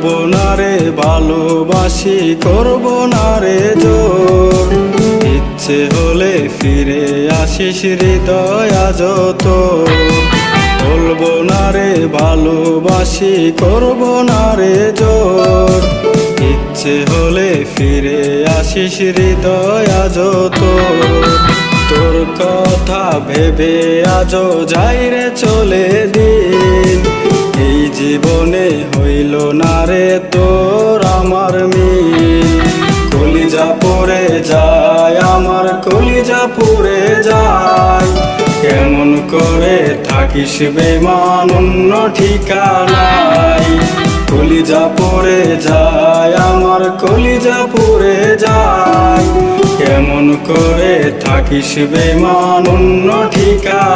বলবো না রে ভালোবাসি, করব না রে জোর। ইচ্ছে হলে ফিরে আসিস হৃদয় আজ তোর। বলবো না রে ভালোবাসি, করব না রে জোর। ইচ্ছে হলে ফিরে আসিস হৃদয় আজ তোর। তোর কথা ভেবে আজও যাই রে চলে দিন। এই জীবনে হইল না রে তোর আমার মিল। কলিজা পড়ে যায় আমার, কলিজা পুড়ে যায়। কেমন করে থাকিস বেমান অন্য ঠিকানায়। কলিজা পড়ে যায় আমার, কলিজা পুড়ে যায়। কেমন করে থাকিস বেমান অন্য ঠিকানায়।